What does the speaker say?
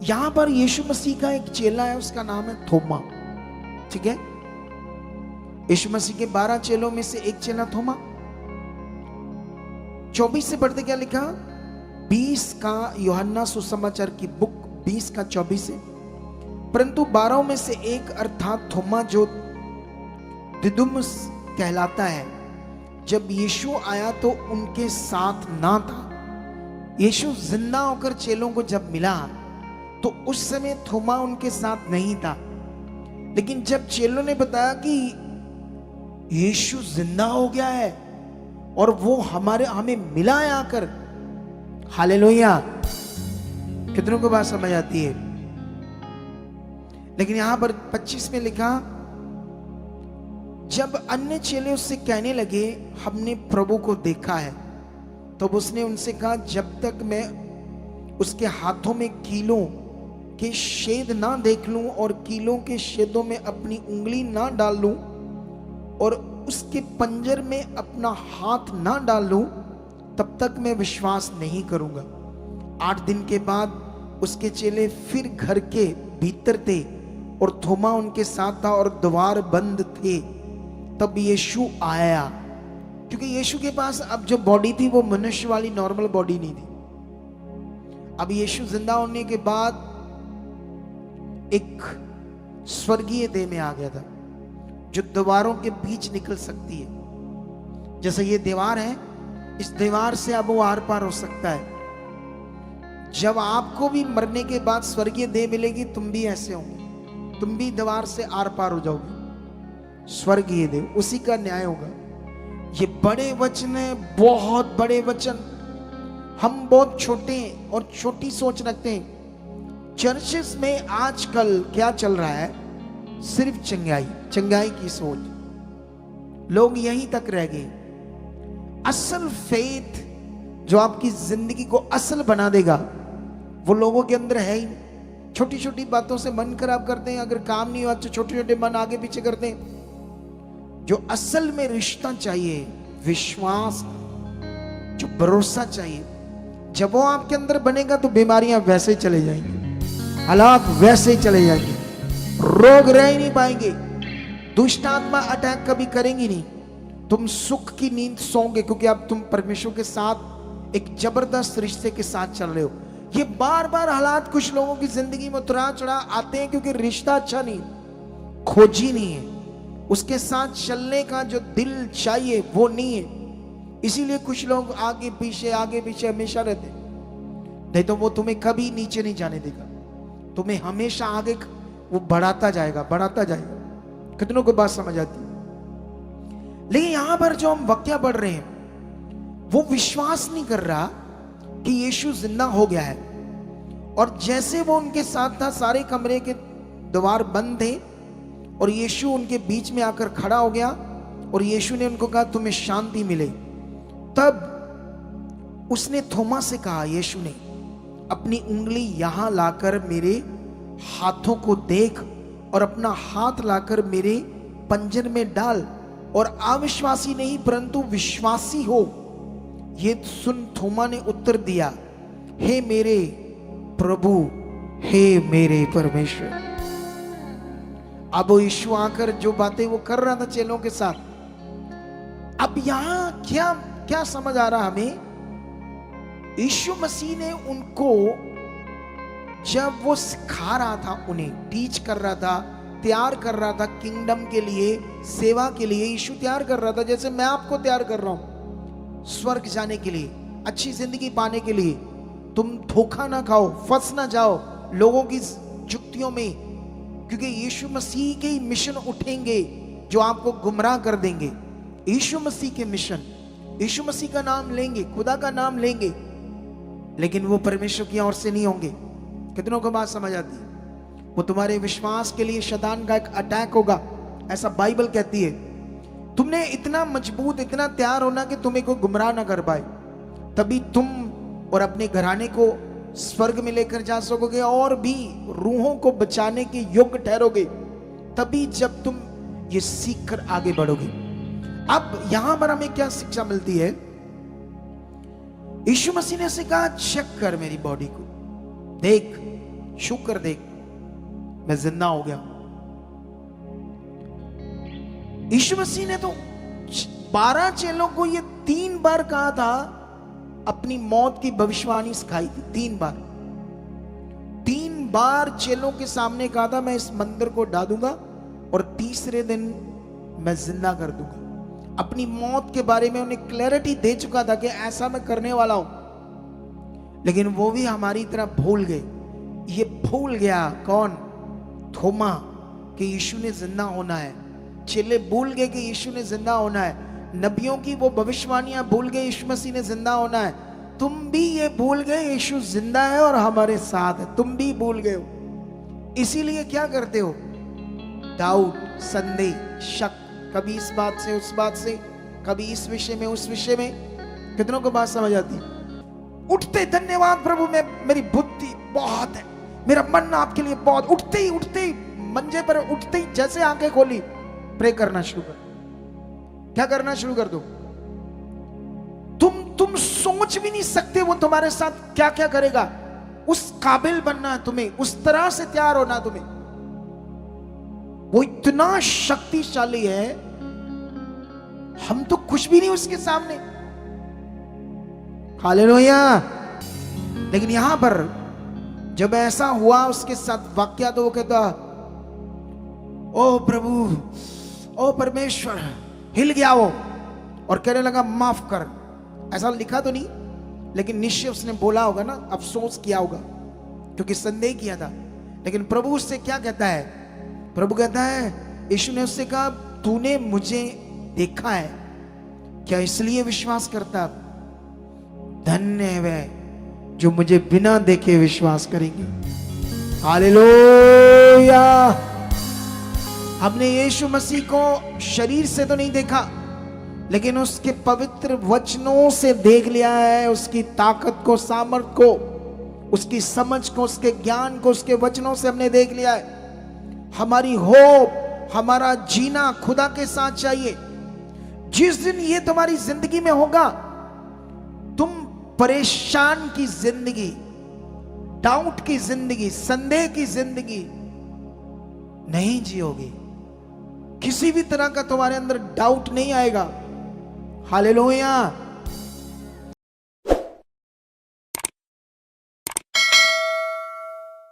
यहां पर यीशु मसीह का एक चेला है, उसका नाम है थोमा। ठीक है, यीशु मसीह के 12 चेलों में से एक चेला थोमा। 24 से पढ़ते क्या लिखा? 20 का यूहन्ना सुसमाचार की बुक 20 का 24 है। परंतु 12 में से एक अर्थात थोमा जो दिदुमुस कहलाता है, जब यीशु आया तो उनके साथ ना था। यीशु जिंदा होकर चेलों को जब मिला तो उस समय थोमा उनके साथ नहीं था। लेकिन जब चेलों ने बताया कि यीशु जिंदा हो गया है और वो हमें मिला है आकर, हालेलुया, कितनों को बात समझ आती है? लेकिन यहां पर 25 में लिखा, जब अन्य चेले उससे कहने लगे हमने प्रभु को देखा है, तब तो उसने उनसे कहा, जब तक मैं उसके हाथों में कीलों के छेद ना देख लूं और कीलों के छेदों में अपनी उंगली ना डाल लूं और उसके पंजर में अपना हाथ ना डाल लूं, तब तक मैं विश्वास नहीं करूंगा। 8 दिन के बाद उसके चेले फिर घर के भीतर थे और थोमा उनके साथ था और द्वार बंद थे। तब यीशु आया, क्योंकि यीशु के पास अब जो बॉडी थी वो मनुष्य वाली नॉर्मल बॉडी नहीं थी। अब यीशु जिंदा होने के बाद एक स्वर्गीय देह में आ गया था, जो दीवारों के बीच निकल सकती है। जैसे ये दीवार है, इस दीवार से अब वो आर पार हो सकता है। जब आपको भी मरने के बाद स्वर्गीय देह मिलेगी, तुम भी ऐसे होंगे, तुम भी दीवार से आर पार हो जाओगे। स्वर्गीय देह, उसी का न्याय होगा। ये बड़े वचन है, बहुत बड़े वचन। हम बहुत छोटे और छोटी सोच रखते हैं। चर्चेस में आजकल क्या चल रहा है? सिर्फ चंगाई की सोच। लोग यहीं तक रह गए। असल फेथ जो आपकी जिंदगी को असल बना देगा, वो लोगों के अंदर है ही। छोटी छोटी बातों से मन खराब करते हैं, अगर काम नहीं हुआ तो छोटे छोटे मन आगे पीछे करते हैं। जो असल में रिश्ता चाहिए, विश्वास, जो भरोसा चाहिए, जब वो आपके अंदर बनेगा तो बीमारियां वैसे ही चले जाएंगी, हालात वैसे ही चले जाएंगे, रोग रह ही नहीं पाएंगे, दुष्ट आत्मा अटैक कभी करेंगी नहीं। तुम सुख की नींद सोओगे, क्योंकि अब तुम परमेश्वर के साथ एक जबरदस्त रिश्ते के साथ चल रहे हो। ये बार बार हालात कुछ लोगों की जिंदगी में उतराव चढ़ाव आते हैं, क्योंकि रिश्ता अच्छा नहीं, खोजी नहीं है, उसके साथ चलने का जो दिल चाहिए वो नहीं है। इसीलिए कुछ लोग आगे पीछे हमेशा रहते, नहीं तो वो तुम्हें कभी नीचे नहीं जाने देगा, तुम्हें हमेशा आगे वो बढ़ाता जाएगा। कितनों को बात समझ आती है? लेकिन यहां पर जो हम वाक्य पढ़ रहे हैं, वो विश्वास नहीं कर रहा कि यीशु जिंदा हो गया है। और जैसे वो उनके साथ था, सारे कमरे के द्वार बंद थे और यीशु उनके बीच में आकर खड़ा हो गया और यीशु ने उनको कहा, तुम्हें शांति मिले। तब उसने थोमा से कहा, यीशु ने, अपनी उंगली यहां लाकर मेरे हाथों को देख और अपना हाथ लाकर मेरे पंजर में डाल और अविश्वासी नहीं परंतु विश्वासी हो। ये सुन थोमा ने उत्तर दिया, हे मेरे प्रभु, हे मेरे परमेश्वर। अब वो यीशु आकर जो बातें वो कर रहा था चेलों के साथ, अब यहां क्या क्या समझ आ रहा हमें? यीशु मसीह ने उनको, जब वो सिखा रहा था, उन्हें टीच कर रहा था, तैयार कर रहा था किंगडम के लिए, सेवा के लिए, यीशु तैयार कर रहा था। जैसे मैं आपको तैयार कर रहा हूं स्वर्ग जाने के लिए, अच्छी जिंदगी पाने के लिए। तुम धोखा ना खाओ, फंस ना जाओ लोगों की जुक्तियों में, क्योंकि यीशु मसीह के ही मिशन उठेंगे जो आपको गुमराह कर देंगे। यीशु मसीह के मिशन, यीशु मसीह का नाम लेंगे, खुदा का नाम लेंगे, लेकिन वो परमेश्वर की ओर से नहीं होंगे। कितनों को बात समझ आती है? वो तुम्हारे विश्वास के लिए शैतान का एक अटैक होगा, ऐसा बाइबल कहती है। तुमने इतना मजबूत, इतना तैयार होना कि तुम्हें कोई गुमराह ना कर पाए, तभी तुम और अपने घराने को स्वर्ग में लेकर जा सकोगे और भी रूहों को बचाने के योग्य ठहरोगे, तभी जब तुम ये सीख कर आगे बढ़ोगे। अब यहां पर हमें क्या शिक्षा मिलती है? यीशु मसीह ने से कहा, चेक कर मेरी बॉडी को, देख छू कर देख, मैं जिंदा हो गया। यीशु मसीह ने तो 12 चेलों को ये 3 बार कहा था, अपनी मौत की भविष्यवाणी सिखाई थी 3 बार। 3 बार चेलों के सामने कहा था, मैं इस मंदिर को ढा दूंगा और तीसरे दिन मैं जिंदा कर दूंगा। अपनी मौत के बारे में उन्हें क्लैरिटी दे चुका था कि ऐसा मैं करने वाला हूं। लेकिन वो भी हमारी तरह भूल गए। ये भूल गया कौन? थोमा, कि यीशु ने जिंदा होना है। चेले भूल गए कि यीशु ने जिंदा होना है। नबियों की वो भविष्यवाणियां भूल गए, यीशु मसीह ने जिंदा होना है। तुम भी ये भूल गए, यीशु जिंदा है और हमारे साथ है। तुम भी भूल गए हो। इसीलिए क्या करते हो? डाउट, संदेह, शक, कभी इस बात से उस बात से, कभी इस विषय में उस विषय में। कितनों को बात समझ आती? उठते धन्यवाद प्रभु, मैं मेरी बुद्धि बहुत है, मेरा मन आपके लिए बहुत। उठते ही मंजे पर उठते ही जैसे आंखें खोली, प्रे करना शुरू कर। क्या करना शुरू कर दो? तुम सोच भी नहीं सकते वो तुम्हारे साथ क्या क्या करेगा। उस काबिल बनना है तुम्हें, उस तरह से तैयार होना तुम्हें। वो इतना शक्तिशाली है, हम तो कुछ भी नहीं उसके सामने। हालेलुया। लेकिन यहां पर जब ऐसा हुआ उसके साथ वाक्या, तो वो कहता, ओ प्रभु, ओ परमेश्वर, हिल गया वो और कहने लगा माफ कर। ऐसा लिखा तो नहीं, लेकिन निश्चय उसने बोला होगा ना, अफसोस किया होगा, क्योंकि संदेह किया था। लेकिन प्रभु उससे क्या कहता है? प्रभु कहता है, यीशु ने उससे कहा, तूने मुझे देखा है, क्या इसलिए विश्वास करता? धन्य है वह जो मुझे बिना देखे विश्वास करेंगे। हालेलुया। हमने यीशु मसीह को शरीर से तो नहीं देखा, लेकिन उसके पवित्र वचनों से देख लिया है। उसकी ताकत को, सामर्थ को, उसकी समझ को, उसके ज्ञान को, उसके वचनों से हमने देख लिया है। हमारी होप, हमारा जीना खुदा के साथ चाहिए। जिस दिन ये तुम्हारी जिंदगी में होगा, तुम परेशान की जिंदगी, डाउट की जिंदगी, संदेह की जिंदगी नहीं जियोगे। किसी भी तरह का तुम्हारे अंदर डाउट नहीं आएगा। हालेलुया।